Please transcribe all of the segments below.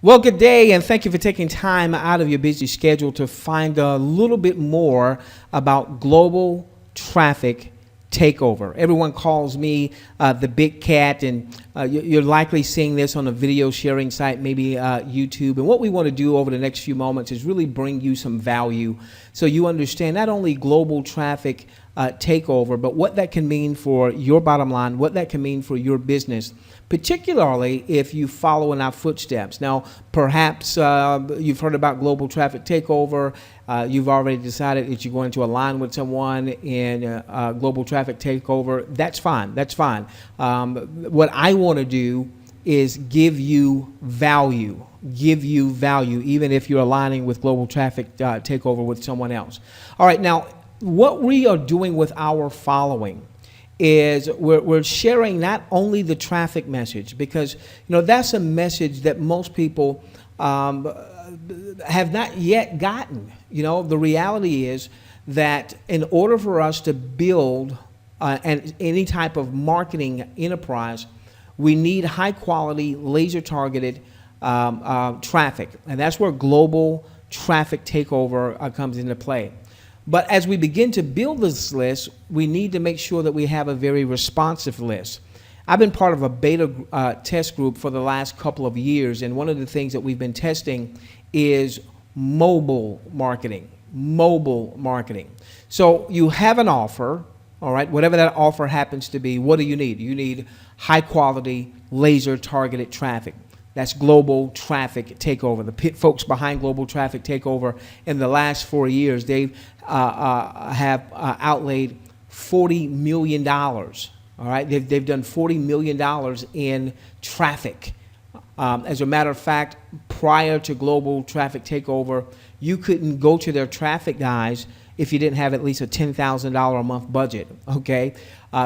Well, good day, and thank you for taking time out of your busy schedule to find a little bit more about Global Traffic Takeover. Everyone calls me the big cat, and you're likely seeing this on a video sharing site, maybe YouTube. And what we want to do over the next few moments is really bring you some value so you understand not only global traffic takeover, but what that can mean for your bottom line, what that can mean for your business, particularly if you follow in our footsteps. Now, perhaps you've heard about Global Traffic Takeover. You've already decided that you're going to align with someone in Global Traffic Takeover. That's fine. That's fine. What I want to do is give you value, even if you're aligning with Global Traffic Takeover with someone else. All right, now, what we are doing with our following is we're sharing not only the traffic message, because that's a message that most people have not yet gotten. The reality is that in order for us to build any type of marketing enterprise, we need high quality, laser targeted traffic, and that's where Global Traffic Takeover comes into play. But as we begin to build this list, we need to make sure that we have a very responsive list. I've been part of a beta test group for the last couple of years, and one of the things that we've been testing is mobile marketing. So you have an offer, all right, whatever that offer happens to be. What do you need? You need high quality, laser targeted traffic. That's Global Traffic Takeover. The folks behind Global Traffic Takeover in the last 4 years, they have outlaid $40 million. All right, they've done $40 million in traffic. As a matter of fact, prior to Global Traffic Takeover, you couldn't go to their traffic guys if you didn't have at least a $10,000 a month budget. Okay,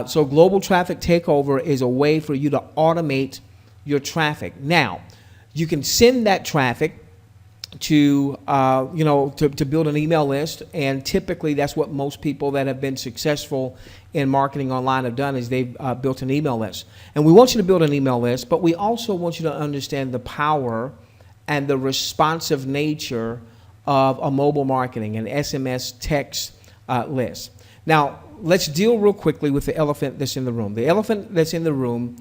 so Global Traffic Takeover is a way for you to automate your traffic. Now, you can send that traffic to build an email list, and typically that's what most people that have been successful in marketing online have done, is they've built an email list. And we want you to build an email list, but we also want you to understand the power and the responsive nature of a mobile marketing, an SMS text list. Now, let's deal real quickly with the elephant that's in the room. The elephant that's in the room,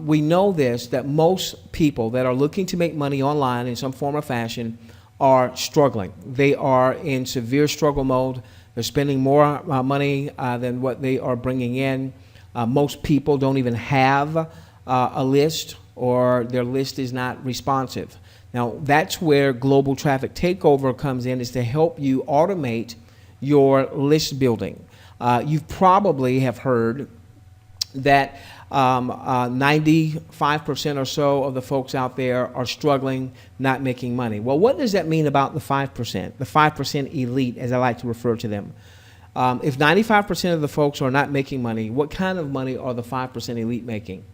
we know this, that most people that are looking to make money online in some form or fashion are struggling. They are in severe struggle mode. They're spending more money than what they are bringing in. Most people don't even have a list, or their list is not responsive. Now, that's where Global Traffic Takeover comes in, is to help you automate your list building. You probably have heard that 95% or so of the folks out there are struggling, not making money. Well, what does that mean about the 5%? The 5% elite, as I like to refer to them. If 95% of the folks are not making money, what kind of money are the 5% elite making?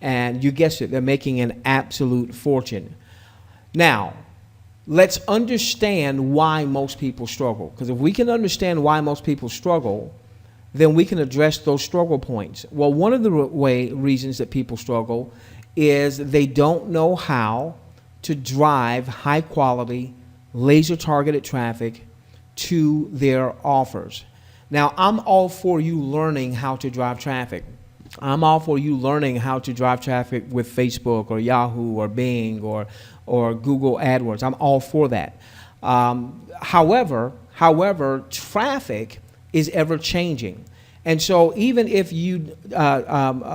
And you guessed it, they're making an absolute fortune. Now, let's understand why most people struggle. Because if we can understand why most people struggle, then we can address those struggle points. Well, one of the reasons that people struggle is they don't know how to drive high quality, laser targeted traffic to their offers. Now, I'm all for you learning how to drive traffic. I'm all for you learning how to drive traffic with Facebook or Yahoo or Bing or Google AdWords. I'm all for that. However, traffic is ever changing. And so even if you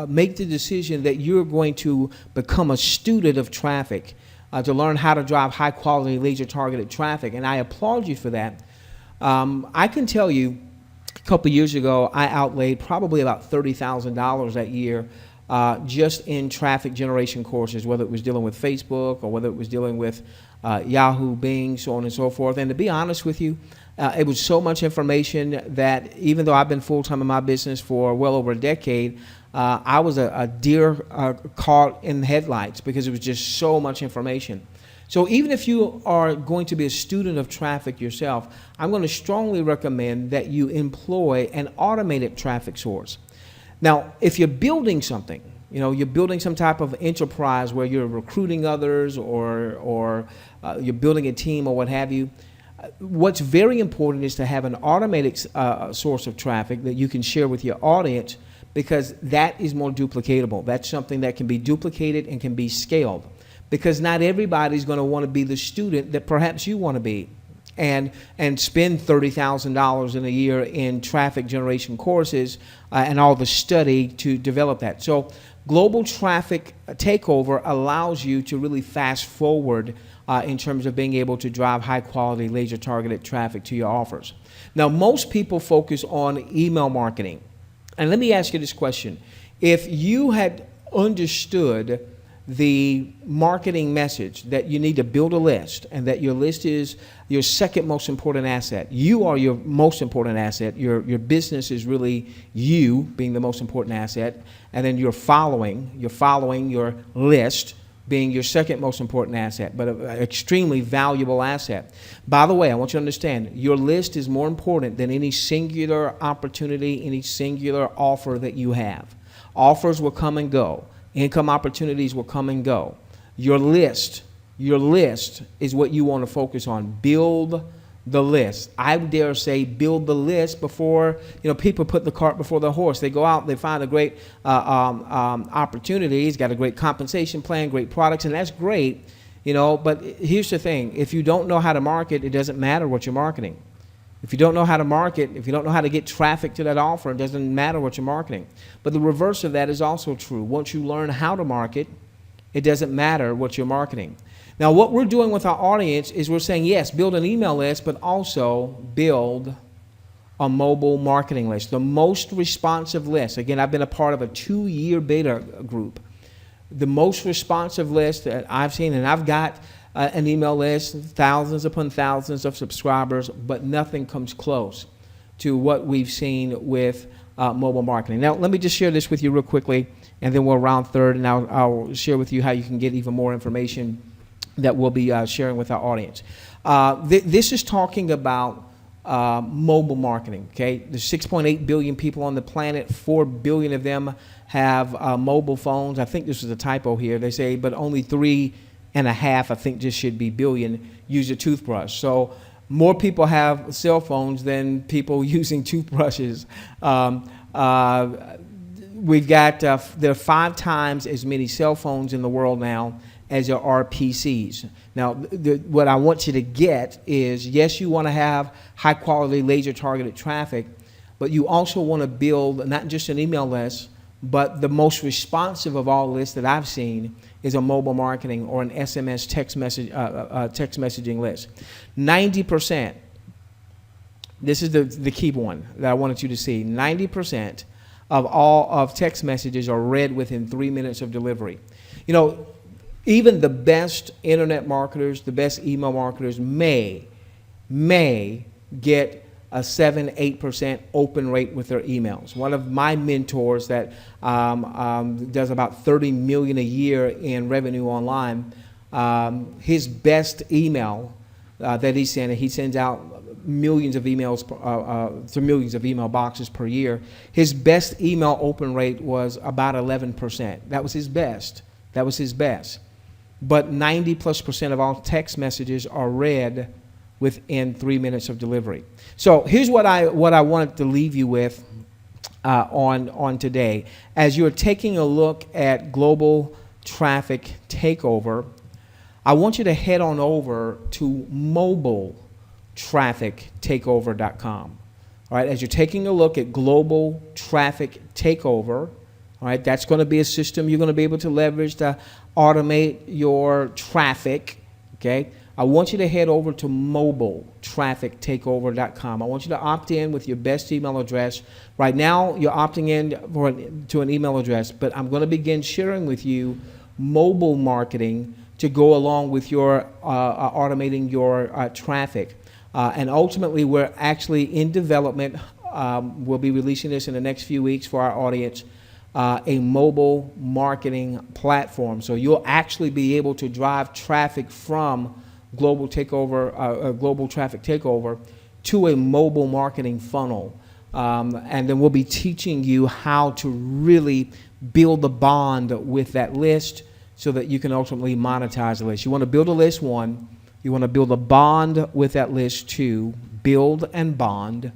make the decision that you're going to become a student of traffic, to learn how to drive high quality, laser targeted traffic, and I applaud you for that, I can tell you a couple of years ago, I outlaid probably about $30,000 that year just in traffic generation courses, whether it was dealing with Facebook or whether it was dealing with Yahoo, Bing, so on and so forth. And to be honest with you, it was so much information that even though I've been full-time in my business for well over a decade, I was a deer caught in the headlights, because it was just so much information. So even if you are going to be a student of traffic yourself, I'm going to strongly recommend that you employ an automated traffic source. Now, if you're building something, You know, you're building some type of enterprise where you're recruiting others, or you're building a team or what have you. What's very important is to have an automated source of traffic that you can share with your audience, because that is more duplicatable. That's something that can be duplicated and can be scaled, because not everybody's going to want to be the student that perhaps you want to be and spend $30,000 in a year in traffic generation courses and all the study to develop that. So Global Traffic Takeover allows you to really fast forward in terms of being able to drive high quality, laser targeted traffic to your offers. Now, most people focus on email marketing. And let me ask you this question. If you had understood the marketing message that you need to build a list, and that your list is your second most important asset, you are your most important asset, your business is really you being the most important asset, and then you're following your list being your second most important asset, but an extremely valuable asset. By the way, I want you to understand, your list is more important than any singular opportunity, any singular offer that you have. Offers will come and go. Income opportunities will come and go. Your list is what you want to focus on. Build the list. I dare say build the list before, people put the cart before the horse. They go out, they find a great opportunity. He's got a great compensation plan, great products, and that's great, but here's the thing. If you don't know how to market, it doesn't matter what you're marketing. If you don't know how to market, if you don't know how to get traffic to that offer, it doesn't matter what you're marketing. But the reverse of that is also true. Once you learn how to market, it doesn't matter what you're marketing. Now, what we're doing with our audience is we're saying, yes, build an email list, but also build a mobile marketing list, the most responsive list. Again, I've been a part of a 2-year beta group. The most responsive list that I've seen, and I've got an email list, thousands upon thousands of subscribers, but nothing comes close to what we've seen with mobile marketing. Now, let me just share this with you real quickly, and then we'll round third, and I'll share with you how you can get even more information that we'll be sharing with our audience. This is talking about mobile marketing, okay? There's 6.8 billion people on the planet. 4 billion of them have mobile phones. I think this is a typo here. They say, but only 3.5, I think this should be billion, use a toothbrush. So more people have cell phones than people using toothbrushes. We've got, there are 5 times as many cell phones in the world now as there are PCs. Now, what I want you to get is, yes, you want to have high quality laser targeted traffic, but you also want to build not just an email list, but the most responsive of all lists that I've seen is a mobile marketing or an SMS text messaging list. 90%, this is the key one that I wanted you to see, 90% of all of text messages are read within 3 minutes of delivery. Even the best internet marketers, the best email marketers may get a 7-8% open rate with their emails. One of my mentors that does about $30 million a year in revenue online, his best email that he sends out millions of emails to millions of email boxes per year. His best email open rate was about 11%. That was his best. But 90+% of all text messages are read within 3 minutes of delivery. So here's what I wanted to leave you with on today. As you're taking a look at Global Traffic Takeover, I want you to head on over to mobiletraffictakeover.com. All right, as you're taking a look at Global Traffic Takeover, all right, that's going to be a system you're going to be able to leverage to automate your traffic, okay? I want you to head over to mobiletraffictakeover.com. I want you to opt in with your best email address. Right now, you're opting in to an email address, but I'm going to begin sharing with you mobile marketing to go along with your automating your traffic. And ultimately, we're actually in development. We'll be releasing this in the next few weeks for our audience. A mobile marketing platform. So you'll actually be able to drive traffic from Global Traffic Takeover to a mobile marketing funnel. And then we'll be teaching you how to really build the bond with that list so that you can ultimately monetize the list. You want to build a list, one. You want to build a bond with that list, two. Build and bond,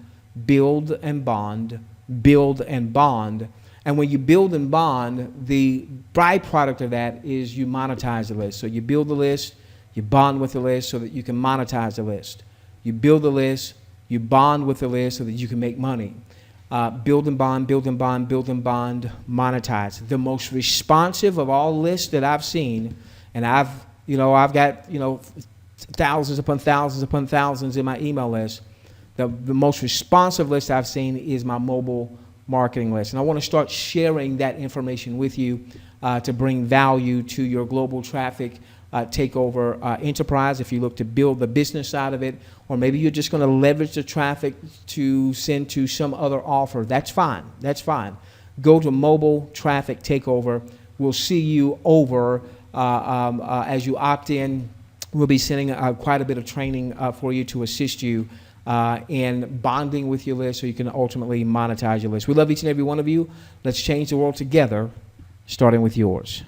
build and bond, build and bond. And when you build and bond, the byproduct of that is you monetize the list. So you build the list, you bond with the list so that you can monetize the list. You build the list, you bond with the list so that you can make money. Build and bond, build and bond, build and bond, monetize. The most responsive of all lists that I've seen, and I've got, thousands upon thousands upon thousands in my email list. The most responsive list I've seen is my mobile marketing list. And I want to start sharing that information with you to bring value to your global traffic takeover enterprise if you look to build the business side of it, or maybe you're just going to leverage the traffic to send to some other offer. That's fine. That's fine. Go to Mobile Traffic Takeover. We'll see you over as you opt in. We'll be sending quite a bit of training for you to assist you in bonding with your list so you can ultimately monetize your list. We love each and every one of you. Let's change the world together, starting with yours.